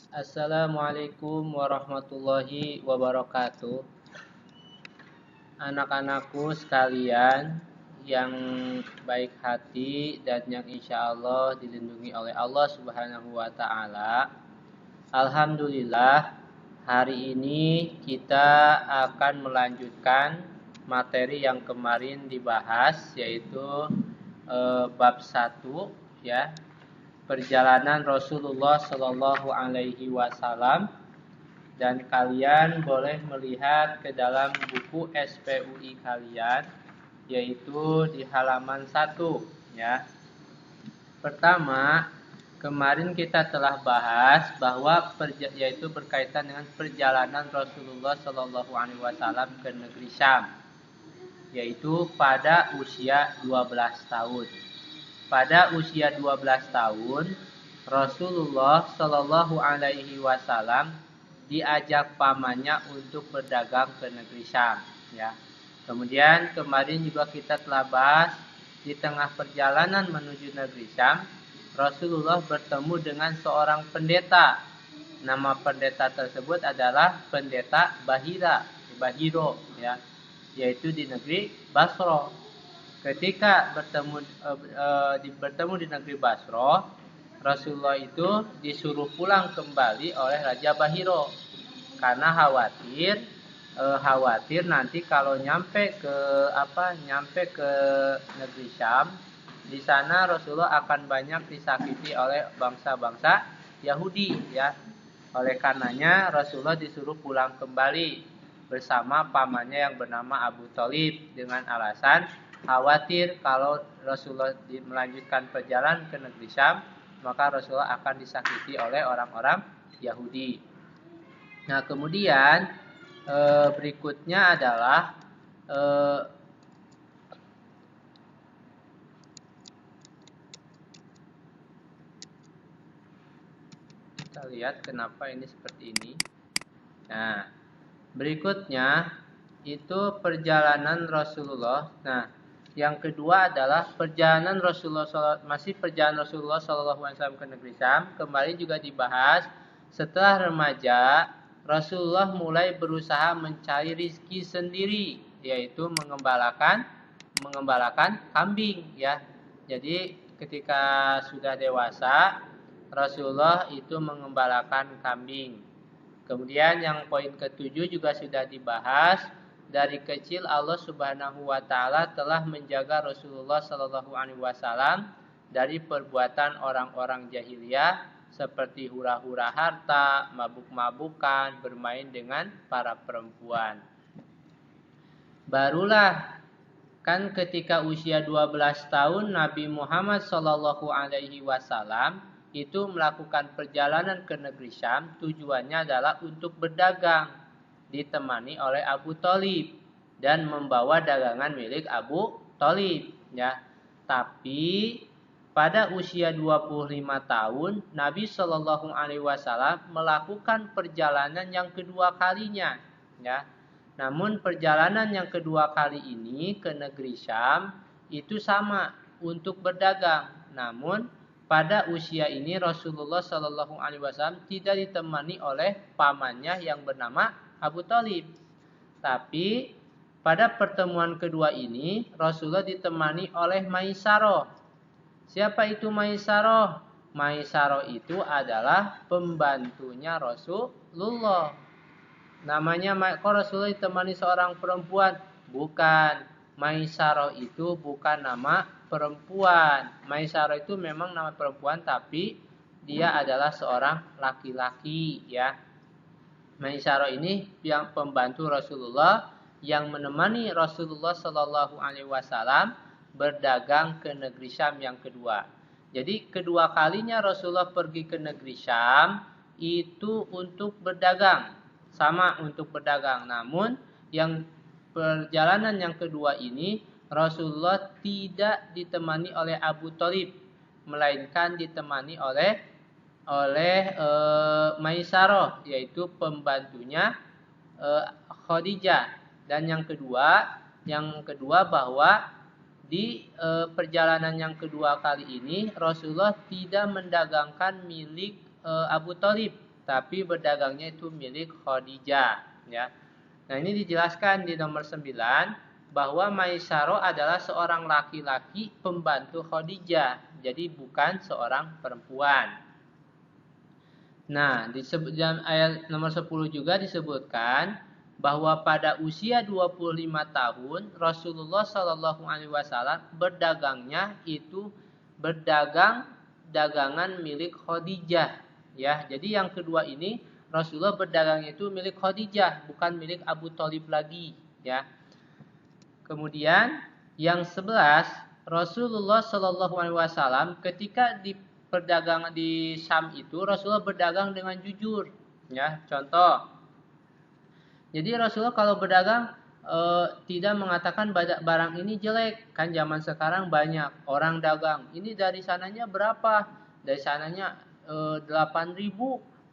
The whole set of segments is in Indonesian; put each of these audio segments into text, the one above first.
Assalamualaikum warahmatullahi wabarakatuh. Anak-anakku sekalian yang baik hati dan yang insya Allah dilindungi oleh Allah Subhanahu wa Ta'ala. Alhamdulillah, hari ini kita akan melanjutkan materi yang kemarin dibahas, yaitu bab 1, ya, perjalanan Rasulullah Shallallahu Alaihi Wasallam. Dan kalian boleh melihat ke dalam buku SPUI kalian, yaitu di halaman 1, ya. Pertama, kemarin kita telah bahas bahwa yaitu berkaitan dengan perjalanan Rasulullah Shallallahu Alaihi Wasallam ke negeri Syam, yaitu pada usia 12 tahun. Pada usia 12 tahun, Rasulullah Shallallahu Alaihi Wasallam diajak pamannya untuk berdagang ke negeri Syam, ya. Kemudian kemarin juga kita telah bahas di tengah perjalanan menuju negeri Syam, Rasulullah bertemu dengan seorang pendeta. Nama pendeta tersebut adalah pendeta Bahiro, ya, yaitu di negeri Basra. Ketika bertemu di negeri Basra, Rasulullah itu disuruh pulang kembali oleh Raja Bahiro karena khawatir nanti kalau nyampe ke negeri Syam, di sana Rasulullah akan banyak disakiti oleh bangsa-bangsa Yahudi, ya. Oleh karenanya Rasulullah disuruh pulang kembali bersama pamannya yang bernama Abu Thalib dengan alasan khawatir kalau Rasulullah melanjutkan perjalanan ke negeri Syam, maka Rasulullah akan disakiti oleh orang-orang Yahudi. Nah, kemudian berikutnya adalah kita lihat kenapa ini seperti ini. Nah, berikutnya itu perjalanan Rasulullah. Nah, yang kedua adalah perjalanan Rasulullah SAW ke negeri Syam. Kemarin juga dibahas, setelah remaja Rasulullah mulai berusaha mencari rizki sendiri, yaitu mengembalakan kambing, ya. Jadi ketika sudah dewasa, Rasulullah itu mengembalakan kambing. Kemudian yang poin ketujuh juga sudah dibahas. Dari kecil Allah Subhanahu wa Ta'ala telah menjaga Rasulullah Sallallahu Alaihi Wasallam dari perbuatan orang-orang jahiliyah seperti hura-hura harta, mabuk-mabukan, bermain dengan para perempuan. Barulah kan ketika usia 12 tahun Nabi Muhammad Sallallahu Alaihi Wasallam itu melakukan perjalanan ke negeri Syam. Tujuannya adalah untuk berdagang, ditemani oleh Abu Thalib dan membawa dagangan milik Abu Thalib, ya. Tapi pada usia 25 tahun Nabi Shallallahu Alaihi Wasallam melakukan perjalanan yang kedua kalinya, ya. Namun perjalanan yang kedua kali ini ke negeri Syam itu sama untuk berdagang. Namun pada usia ini Rasulullah Shallallahu Alaihi Wasallam tidak ditemani oleh pamannya yang bernama Abu Thalib. Tapi pada pertemuan kedua ini Rasulullah ditemani oleh Maisarah. Siapa itu Maisarah? Maisarah itu adalah pembantunya Rasulullah. Namanya, kok Rasulullah ditemani seorang perempuan? Bukan. Maisarah itu bukan nama perempuan. Maisarah itu memang nama perempuan, tapi dia adalah seorang laki-laki, ya. Maisarah ini yang pembantu Rasulullah yang menemani Rasulullah Shallallahu Alaihi Wasallam berdagang ke negeri Syam yang kedua. Jadi kedua kalinya Rasulullah pergi ke negeri Syam itu untuk berdagang, sama untuk berdagang. Namun yang perjalanan yang kedua ini Rasulullah tidak ditemani oleh Abu Thalib, melainkan ditemani oleh Maisarah, yaitu pembantunya Khadijah. Dan yang kedua bahwa di perjalanan yang kedua kali ini Rasulullah tidak mendagangkan milik Abu Thalib, tapi berdagangnya itu milik Khadijah, ya. Nah, ini dijelaskan di nomor 9 bahwa Maisaro adalah seorang laki-laki pembantu Khadijah, jadi bukan seorang perempuan. Nah, di ayat nomor 10 juga disebutkan bahwa pada usia 25 tahun Rasulullah Shallallahu alaihi wasallam berdagangnya itu berdagang dagangan milik Khadijah, ya. Jadi yang kedua ini Rasulullah berdagang itu milik Khadijah, bukan milik Abu Thalib lagi, ya. Kemudian yang 11, Rasulullah Shallallahu alaihi wasallam ketika di perdagangan di Syam itu Rasulullah berdagang dengan jujur, ya. Contoh, jadi Rasulullah kalau berdagang tidak mengatakan barang ini jelek. Kan zaman sekarang banyak orang dagang, ini dari sananya berapa? Dari sananya 8.000,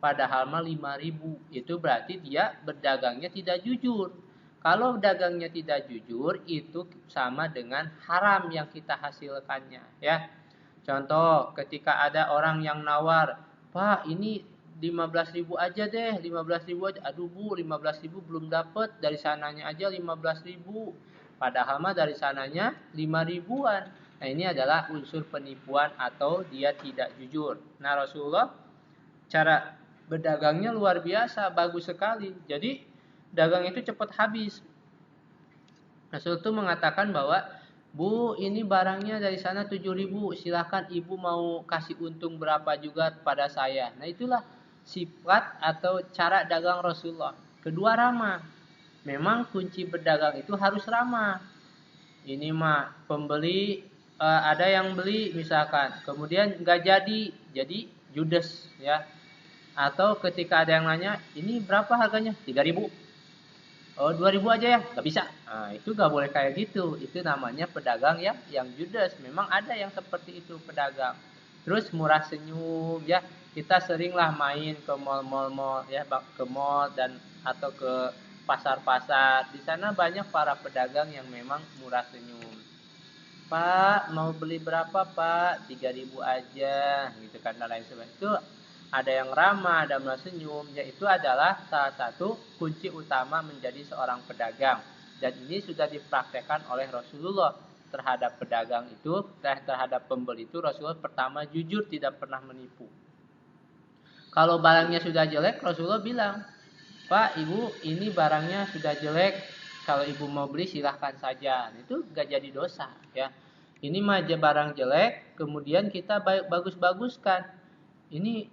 padahal mah 5.000. Itu berarti dia berdagangnya tidak jujur. Kalau dagangnya tidak jujur itu sama dengan haram yang kita hasilkannya, ya. Contoh, ketika ada orang yang nawar, "Pak, ini 15.000 aja deh, 15.000 aja." Aduh Bu, 15.000 belum dapat, dari sananya aja 15.000. Padahal mah dari sananya 5.000-an. Nah, ini adalah unsur penipuan atau dia tidak jujur. Nah, Rasulullah cara berdagangnya luar biasa, bagus sekali. Jadi dagang itu cepat habis. Rasul itu mengatakan bahwa, "Bu, ini barangnya dari sana 7.000, silakan ibu mau kasih untung berapa juga pada saya." Nah, itulah sifat atau cara dagang Rasulullah. Kedua, ramah. Memang kunci berdagang itu harus ramah. Ini mah pembeli ada yang beli misalkan, kemudian nggak jadi judes, ya. Atau ketika ada yang nanya, "Ini berapa harganya?" 3.000. "Oh, 2.000 aja ya." Nggak bisa. Nah, itu nggak boleh kayak gitu. Itu namanya pedagang yang judes. Memang ada yang seperti itu pedagang. Terus murah senyum, ya. Kita seringlah main ke mall-mall, ya, ke mall dan atau ke pasar-pasar. Di sana banyak para pedagang yang memang murah senyum. "Pak, mau beli berapa, Pak?" 3.000 aja, gitu kan, dan lain sebagainya. Itu ada yang ramah, ada yang senyum, yaitu adalah salah satu kunci utama menjadi seorang pedagang. Dan ini sudah dipraktekkan oleh Rasulullah terhadap pedagang itu, terhadap pembeli itu. Rasulullah pertama jujur, tidak pernah menipu. Kalau barangnya sudah jelek, Rasulullah bilang, "Pak, Ibu, ini barangnya sudah jelek. Kalau Ibu mau beli silahkan saja." Itu gak jadi dosa, ya. Ini mah barang jelek, kemudian kita bagus-baguskan. Ini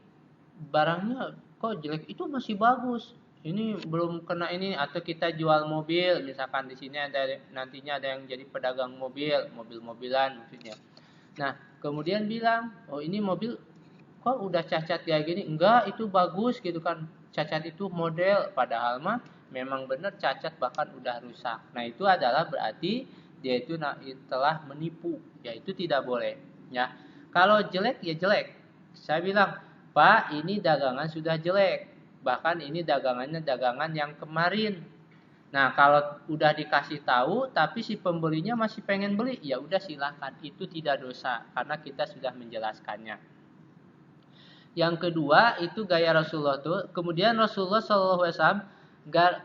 barangnya kok jelek, itu masih bagus. Ini belum kena ini. Atau kita jual mobil, misalkan di sini ada nantinya ada yang jadi pedagang mobil-mobilan maksudnya. Nah, kemudian bilang, "Oh, ini mobil kok udah cacat kayak gini?" "Enggak, itu bagus," gitu kan. Cacat itu model, padahal mah memang benar cacat, bahkan udah rusak. Nah, itu adalah berarti dia itu telah menipu, ya. Itu tidak boleh, ya. Kalau jelek ya jelek. Saya bilang, "Pak, ini dagangan sudah jelek. Bahkan ini dagangannya dagangan yang kemarin." Nah, kalau udah dikasih tahu tapi si pembelinya masih pengen beli, ya udah silakan. Itu tidak dosa karena kita sudah menjelaskannya. Yang kedua itu gaya Rasulullah tuh. Kemudian Rasulullah SAW,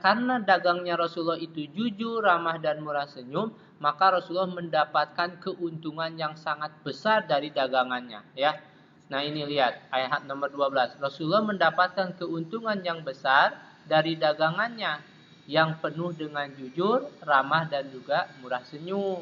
karena dagangnya Rasulullah itu jujur, ramah dan murah senyum, maka Rasulullah mendapatkan keuntungan yang sangat besar dari dagangannya, ya. Nah, ini lihat ayat nomor 12. Rasulullah mendapatkan keuntungan yang besar dari dagangannya yang penuh dengan jujur, ramah dan juga murah senyum.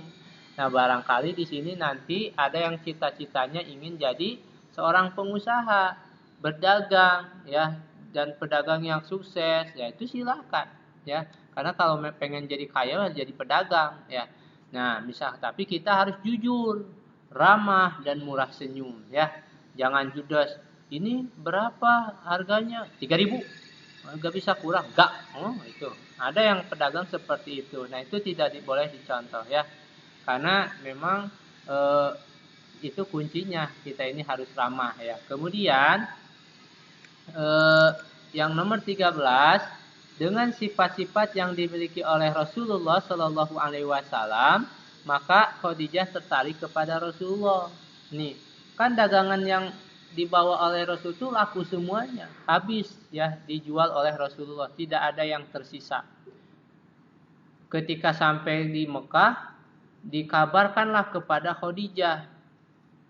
Nah, barangkali di sini nanti ada yang cita-citanya ingin jadi seorang pengusaha, berdagang, ya, dan pedagang yang sukses, ya itu silakan, ya. Karena kalau pengen jadi kaya jadi pedagang, ya. Nah, tapi kita harus jujur, ramah dan murah senyum, ya. Jangan judes. "Ini berapa harganya?" 3.000. Enggak bisa kurang. Enggak. Oh, itu. Ada yang pedagang seperti itu. Nah, itu tidak boleh dicontoh, ya. Karena memang itu kuncinya, kita ini harus ramah, ya. Kemudian yang nomor 13, dengan sifat-sifat yang dimiliki oleh Rasulullah Shallallahu alaihi wasallam, maka Khadijah tertarik kepada Rasulullah. Nih, kan dagangan yang dibawa oleh Rasul itu laku semuanya, habis ya, dijual oleh Rasulullah, tidak ada yang tersisa. Ketika sampai di Mekah, dikabarkanlah kepada Khadijah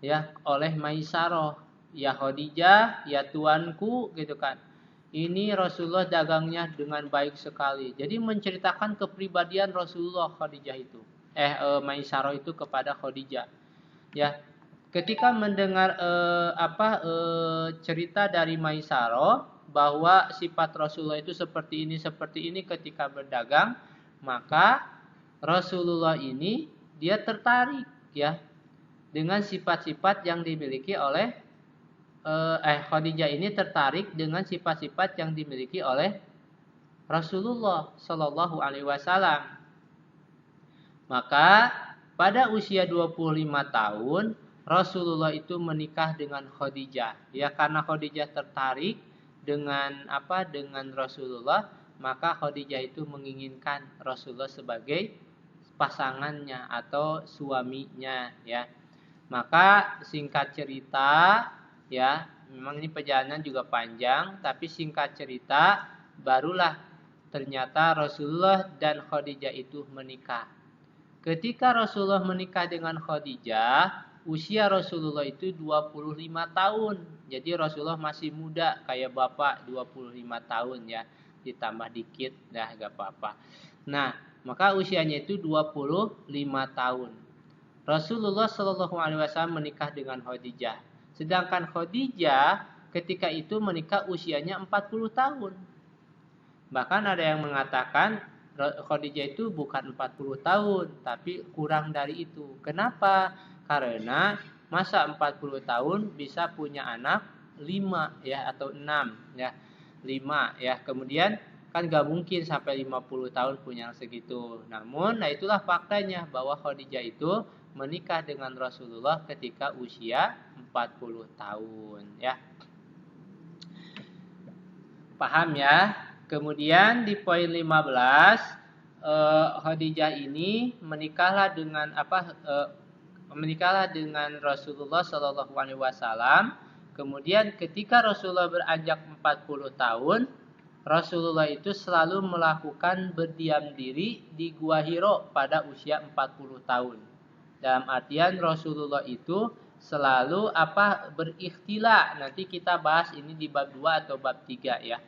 ya oleh Maisarah, ya Khadijah, ya tuanku gitu kan. Ini Rasulullah dagangnya dengan baik sekali. Jadi menceritakan kepribadian Rasulullah Khadijah itu. Maisarah itu kepada Khadijah. Ya, ketika mendengar cerita dari Maisarah bahwa sifat Rasulullah itu seperti ini ketika berdagang, maka Rasulullah ini dia tertarik ya dengan sifat-sifat yang dimiliki oleh Khadijah ini tertarik dengan sifat-sifat yang dimiliki oleh Rasulullah Shallallahu Alaihi Wasallam. Maka pada usia 25 tahun Rasulullah itu menikah dengan Khadijah. Ya, karena Khadijah tertarik dengan Rasulullah, maka Khadijah itu menginginkan Rasulullah sebagai pasangannya atau suaminya ya. Maka singkat cerita ya, memang ini perjalanan juga panjang, tapi singkat cerita barulah ternyata Rasulullah dan Khadijah itu menikah. Ketika Rasulullah menikah dengan Khadijah, usia Rasulullah itu 25 tahun. Jadi Rasulullah masih muda kayak bapak 25 tahun ya. Ditambah dikit dah gak apa-apa. Nah, maka usianya itu 25 tahun. Rasulullah Shallallahu Alaihi Wasallam menikah dengan Khadijah. Sedangkan Khadijah ketika itu menikah usianya 40 tahun. Bahkan ada yang mengatakan Khadijah itu bukan 40 tahun, tapi kurang dari itu. Kenapa? Karena masa 40 tahun bisa punya anak 5 ya atau 6 ya. 5 ya. Kemudian kan gak mungkin sampai 50 tahun punya segitu. Namun itulah faktanya bahwa Khadijah itu menikah dengan Rasulullah ketika usia 40 tahun ya. Paham ya? Kemudian di poin 15 Khadijah ini menikahlah dengan Rasulullah Shallallahu Alaihi Wasallam. Kemudian ketika Rasulullah beranjak 40 tahun, Rasulullah itu selalu melakukan berdiam diri di Gua Hiro pada usia 40 tahun. Dalam artian Rasulullah itu selalu berikhtilah. Nanti kita bahas ini di bab 2 atau bab 3 ya.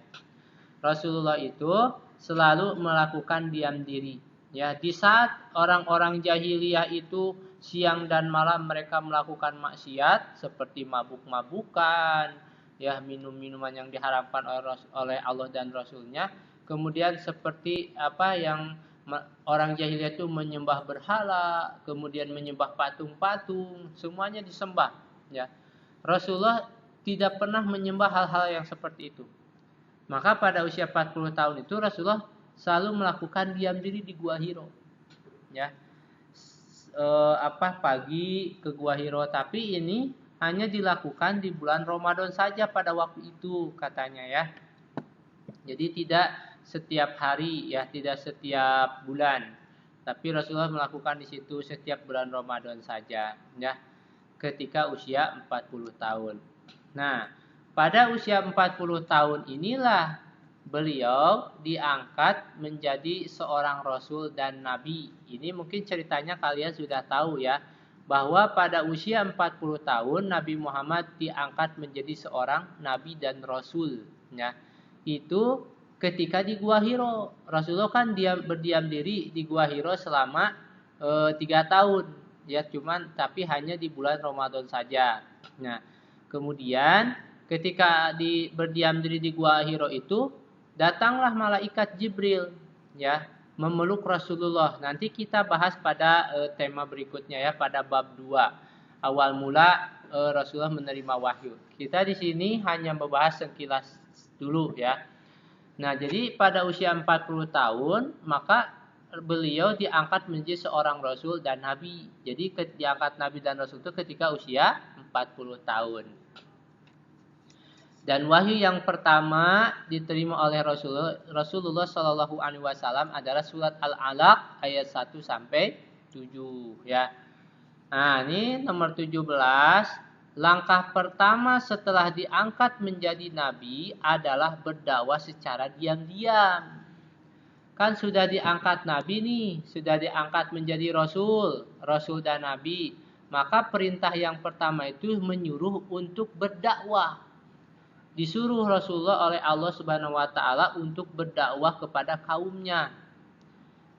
Rasulullah itu selalu melakukan diam diri. Ya, di saat orang-orang jahiliyah itu siang dan malam mereka melakukan maksiat seperti mabuk-mabukan, ya minum-minuman yang diharamkan oleh Allah dan Rasulnya. Kemudian seperti yang orang jahiliyah itu menyembah berhala, kemudian menyembah patung-patung, semuanya disembah. Ya, Rasulullah tidak pernah menyembah hal-hal yang seperti itu. Maka pada usia 40 tahun itu Rasulullah selalu melakukan diam diri di Gua Hiro. Ya. Pagi ke Gua Hiro, tapi ini hanya dilakukan di bulan Ramadan saja pada waktu itu katanya ya. Jadi tidak setiap hari ya, tidak setiap bulan. Tapi Rasulullah melakukan di situ setiap bulan Ramadan saja ya. Ketika usia 40 tahun. Nah, pada usia 40 tahun inilah beliau diangkat menjadi seorang Rasul dan Nabi. Ini mungkin ceritanya kalian sudah tahu ya. Bahwa pada usia 40 tahun Nabi Muhammad diangkat menjadi seorang Nabi dan Rasul. Ya. Itu ketika di Gua Hiro. Rasulullah kan berdiam diri di Gua Hiro selama 3 tahun. Ya, tapi hanya di bulan Ramadan saja. Nah, kemudian ketika berdiam diri di Gua Hiro itu, datanglah malaikat Jibril ya, memeluk Rasulullah. Nanti kita bahas pada tema berikutnya ya, pada bab 2. Awal mula Rasulullah menerima wahyu. Kita di sini hanya membahas sekilas dulu ya. Nah, jadi pada usia 40 tahun, maka beliau diangkat menjadi seorang Rasul dan Nabi. Jadi diangkat Nabi dan Rasul itu ketika usia 40 tahun. Dan wahyu yang pertama diterima oleh Rasulullah Shallallahu Alaihi Wasallam adalah surat Al-Alaq ayat 1 sampai 7 ya. Nah, ini nomor 17. langkah pertama setelah diangkat menjadi nabi adalah berdakwah secara diam-diam. Kan sudah diangkat nabi nih, sudah diangkat menjadi rasul dan nabi. Maka perintah yang pertama itu menyuruh untuk berdakwah. Disuruh Rasulullah oleh Allah Subhanahu wa taala untuk berdakwah kepada kaumnya.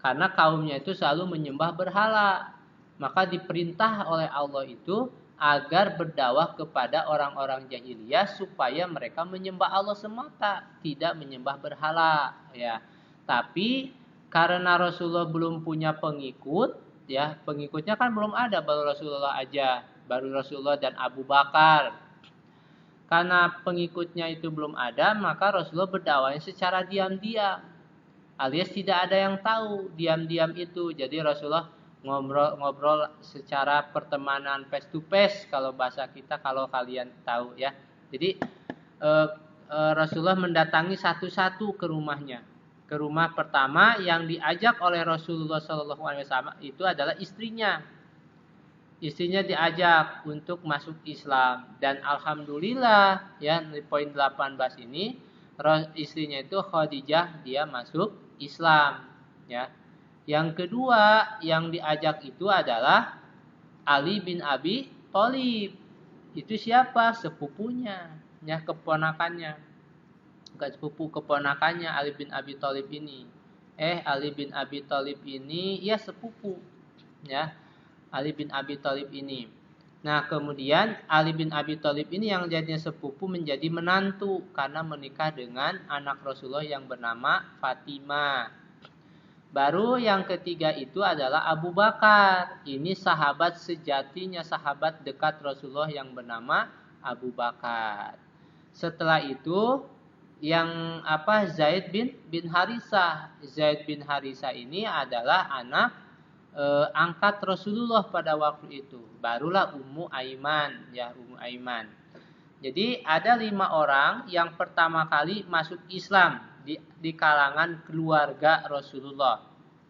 Karena kaumnya itu selalu menyembah berhala. Maka diperintah oleh Allah itu agar berdakwah kepada orang-orang jahiliyah supaya mereka menyembah Allah semata, tidak menyembah berhala, ya. Tapi karena Rasulullah belum punya pengikut, ya, pengikutnya kan belum ada, baru Rasulullah aja, baru Rasulullah dan Abu Bakar. Karena pengikutnya itu belum ada, maka Rasulullah berdakwahnya secara diam-diam. Alias tidak ada yang tahu diam-diam itu. Jadi Rasulullah ngobrol secara pertemanan face to face kalau bahasa kita, kalau kalian tahu ya. Jadi Rasulullah mendatangi satu-satu ke rumahnya. Ke rumah pertama yang diajak oleh Rasulullah SAW itu adalah istrinya. Istrinya diajak untuk masuk Islam, dan alhamdulillah ya, di poin 18 ini istrinya itu Khadijah, dia masuk Islam ya. Yang kedua yang diajak itu adalah Ali bin Abi Thalib. Itu siapa? Sepupunya, ya, keponakannya. Bukan sepupu, keponakannya Ali bin Abi Thalib ini. Ali bin Abi Thalib ini ya sepupu, ya. Ali bin Abi Thalib ini. Nah, kemudian Ali bin Abi Thalib ini yang jadinya sepupu menjadi menantu karena menikah dengan anak Rasulullah yang bernama Fatimah. Baru yang ketiga itu adalah Abu Bakar. Ini sahabat sejatinya, sahabat dekat Rasulullah yang bernama Abu Bakar. Setelah itu yang Zaid bin Harisah. Zaid bin Harisah ini adalah anak angkat Rasulullah pada waktu itu. Barulah Ummu Aiman, ya, Ummu Aiman. Jadi ada 5 orang yang pertama kali masuk Islam di kalangan keluarga Rasulullah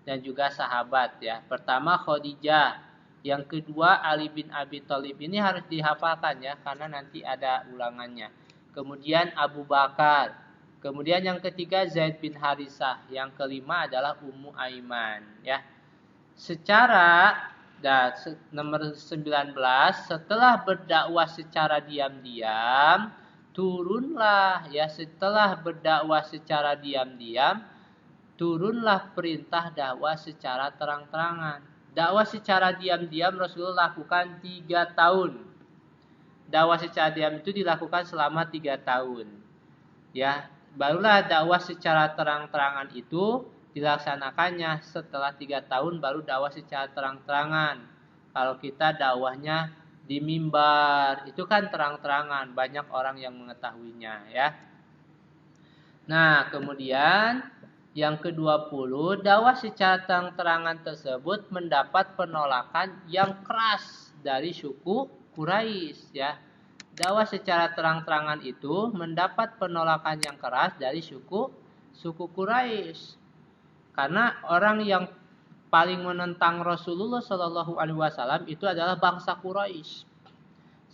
dan juga sahabat, ya. Pertama Khadijah, yang kedua Ali bin Abi Thalib. Ini harus dihafalkan ya, karena nanti ada ulangannya. Kemudian Abu Bakar. Kemudian yang ketiga Zaid bin Harisah. Yang kelima adalah Ummu Aiman, ya. Secara nomor 19, setelah berdakwah secara diam-diam, turunlah, ya, setelah berdakwah secara diam-diam, turunlah perintah dakwah secara terang-terangan. Dakwah secara diam-diam Rasulullah lakukan 3 tahun. Dakwah secara diam itu dilakukan selama 3 tahun. Ya, barulah dakwah secara terang-terangan itu dilaksanakannya setelah 3 tahun, baru dakwah secara terang-terangan. Kalau kita dakwahnya di mimbar, itu kan terang-terangan, banyak orang yang mengetahuinya, ya. Nah, kemudian yang ke-20, dakwah secara terang-terangan tersebut mendapat penolakan yang keras dari suku Quraisy, ya. Dakwah secara terang-terangan itu mendapat penolakan yang keras dari suku Quraisy. Karena orang yang paling menentang Rasulullah Shallallahu Alaihi Wasallam itu adalah bangsa Quraisy,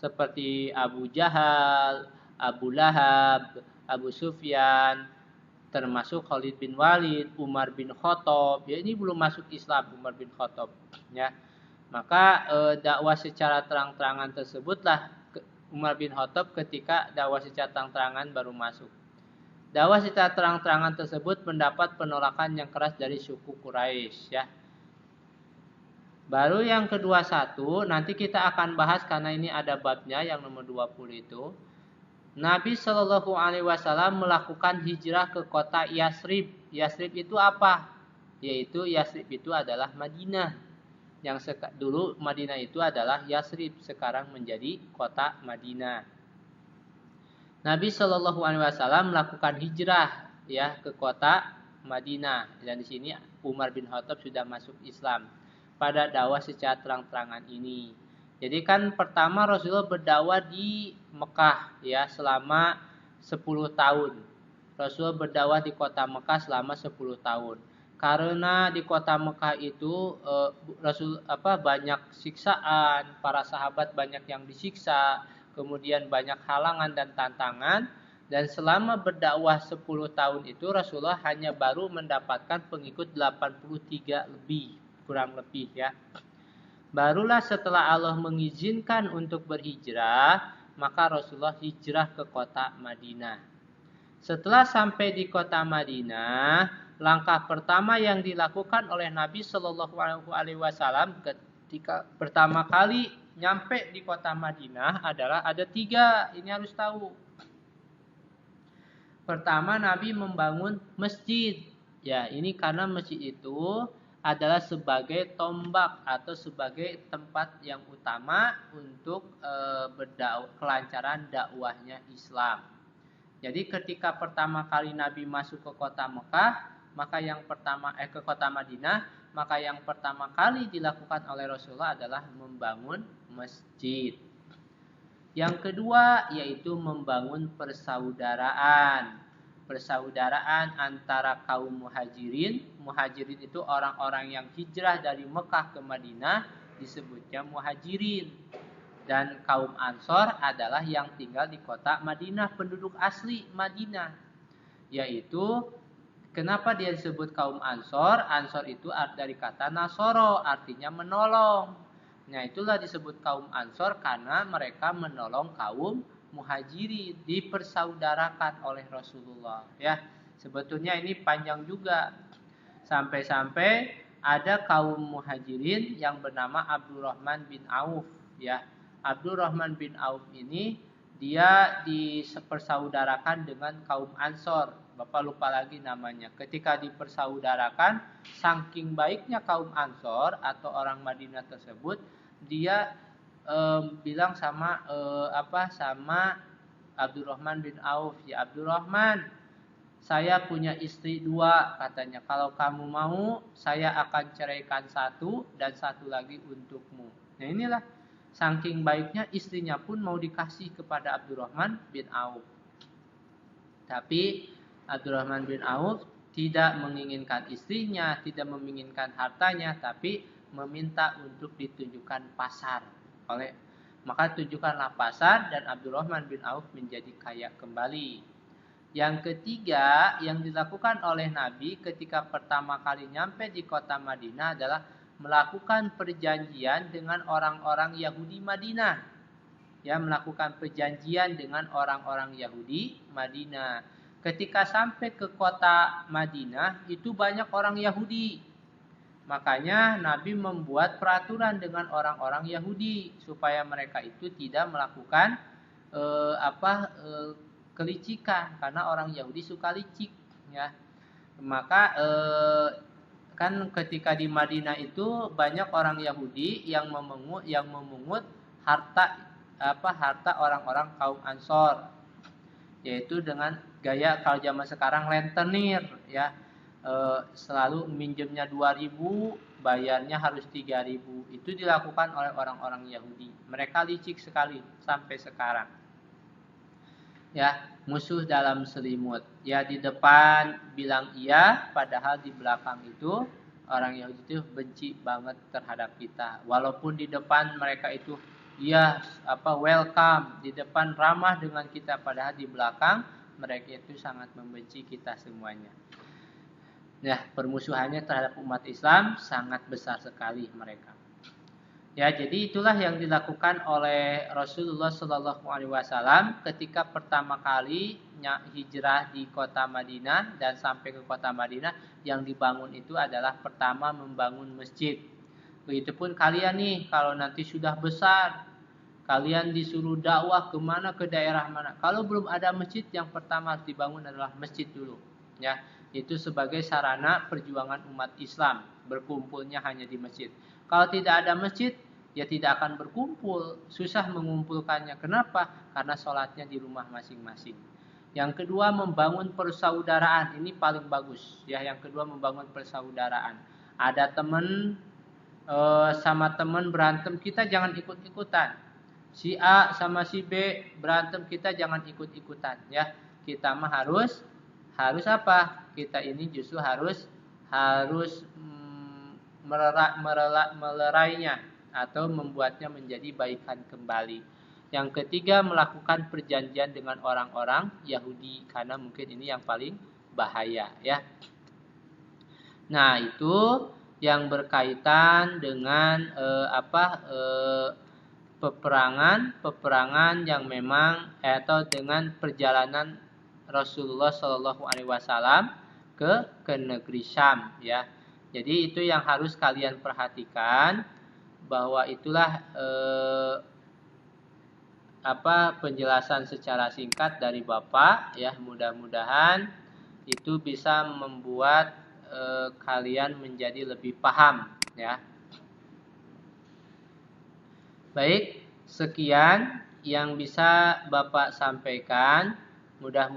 seperti Abu Jahal, Abu Lahab, Abu Sufyan, termasuk Khalid bin Walid, Umar bin Khattab. Ya, ini belum masuk Islam, Umar bin Khattab, ya. Maka dakwah secara terang-terangan tersebutlah Umar bin Khattab ketika dakwah secara terang-terangan baru masuk. Dakwah secara terang-terangan tersebut mendapat penolakan yang keras dari suku Quraisy, ya. Baru yang ke-21 nanti kita akan bahas karena ini ada babnya yang nomor 20 itu. Nabi Shallallahu Alaihi Wasallam melakukan hijrah ke kota Yasrib. Yasrib itu apa? Yaitu Yasrib itu adalah Madinah. Yang dulu Madinah itu adalah Yasrib, sekarang menjadi kota Madinah. Nabi Shallallahu Alaihi Wasallam melakukan hijrah, ya, ke kota Madinah, dan di sini Umar bin Khattab sudah masuk Islam pada dakwah secara terang-terangan ini. Jadi kan pertama Rasulullah berdakwah di Mekah, ya, selama 10 tahun. Rasulullah berdakwah di kota Mekah selama 10 tahun. Karena di kota Mekah itu banyak siksaan, para sahabat banyak yang disiksa, kemudian banyak halangan dan tantangan, dan selama berdakwah 10 tahun itu Rasulullah hanya baru mendapatkan pengikut 83 lebih, kurang lebih ya. Barulah setelah Allah mengizinkan untuk berhijrah, maka Rasulullah hijrah ke kota Madinah. Setelah sampai di kota Madinah, langkah pertama yang dilakukan oleh Nabi Shallallahu Alaihi Wasallam ketika pertama kali nyampe di kota Madinah adalah ada 3. Ini harus tahu. Pertama, Nabi membangun masjid. Ya, ini karena masjid itu adalah sebagai tombak atau sebagai tempat yang utama untuk kelancaran dakwahnya Islam. Jadi ketika pertama kali Nabi masuk ke kota Mekah, maka yang pertama ke kota Madinah, maka yang pertama kali dilakukan oleh Rasulullah adalah membangun masjid. Yang kedua yaitu membangun persaudaraan. Persaudaraan antara kaum muhajirin. Muhajirin itu orang-orang yang hijrah dari Mekah ke Madinah, disebutnya muhajirin. Dan kaum Ansor adalah yang tinggal di kota Madinah, penduduk asli Madinah. Yaitu, kenapa dia disebut kaum Ansor? Ansor itu dari kata Nasoro, artinya menolong. Nah, itulah disebut kaum Ansor karena mereka menolong kaum muhajirin, dipersaudarakan oleh Rasulullah. Ya, sebetulnya ini panjang juga. Sampai-sampai ada kaum muhajirin yang bernama Abdurrahman bin Auf. Ya, Abdurrahman bin Auf ini dia dipersaudarakan dengan kaum Ansor. Bapak lupa lagi namanya. Ketika dipersaudarakan, saking baiknya kaum Ansor atau orang Madinah tersebut, dia bilang sama sama Abdurrahman bin Auf, ya Abdurrahman, saya punya istri 2 katanya. Kalau kamu mau, saya akan ceraikan 1 dan 1 lagi untukmu. Nah, inilah saking baiknya istrinya pun mau dikasih kepada Abdurrahman bin Auf. Tapi Abdurrahman bin Auf tidak menginginkan istrinya, tidak menginginkan hartanya, tapi meminta untuk ditunjukkan pasar. Maka tunjukkanlah pasar dan Abdurrahman bin Auf menjadi kaya kembali. Yang ketiga yang dilakukan oleh Nabi ketika pertama kali nyampe di kota Madinah adalah melakukan perjanjian dengan orang-orang Yahudi Madinah. Ya, melakukan perjanjian dengan orang-orang Yahudi Madinah. Ketika sampai ke kota Madinah, itu banyak orang Yahudi. Makanya Nabi membuat peraturan dengan orang-orang Yahudi supaya mereka itu tidak melakukan kelicikan, karena orang Yahudi suka licik. Ya, maka kan ketika di Madinah itu banyak orang Yahudi yang memungut harta orang-orang kaum Ansor, yaitu dengan gaya kalau zaman sekarang rentenir, ya. Selalu minjemnya 2.000, bayarnya harus 3.000. Itu dilakukan oleh orang-orang Yahudi. Mereka licik sekali sampai sekarang. Ya, musuh dalam selimut. Ya, di depan bilang iya, padahal di belakang itu orang Yahudi itu benci banget terhadap kita. Walaupun di depan mereka itu ya welcome, di depan ramah dengan kita, padahal di belakang mereka itu sangat membenci kita semuanya. Ya, permusuhannya terhadap umat Islam sangat besar sekali mereka. Ya, jadi itulah yang dilakukan oleh Rasulullah Shallallahu Alaihi Wasallam ketika pertama kali hijrah di kota Madinah dan sampai ke kota Madinah. Yang dibangun itu adalah pertama membangun masjid. Begitupun kalian nih, kalau nanti sudah besar, kalian disuruh dakwah kemana, ke daerah mana, kalau belum ada masjid, yang pertama harus dibangun adalah masjid dulu. Ya, itu sebagai sarana perjuangan umat Islam, berkumpulnya hanya di masjid. Kalau tidak ada masjid, ya tidak akan berkumpul, susah mengumpulkannya. Kenapa? Karena sholatnya di rumah masing-masing. Yang kedua, membangun persaudaraan. Ini paling bagus. Ya, yang kedua membangun persaudaraan. Ada teman sama teman berantem, kita jangan ikut-ikutan. Si A sama si B berantem, kita jangan ikut-ikutan. Ya, kita mah harus apa? Kita ini justru harus melerainya atau membuatnya menjadi baikan kembali. Yang ketiga, melakukan perjanjian dengan orang-orang Yahudi, karena mungkin ini yang paling bahaya ya. Nah, itu yang berkaitan dengan peperangan yang memang atau dengan perjalanan Rasulullah Shallallahu Alaihi Wasallam ke negeri Syam ya. Jadi itu yang harus kalian perhatikan, bahwa itulah penjelasan secara singkat dari Bapak ya. Mudah-mudahan itu bisa membuat kalian menjadi lebih paham ya. Baik, sekian yang bisa Bapak sampaikan. Mudah-mudahan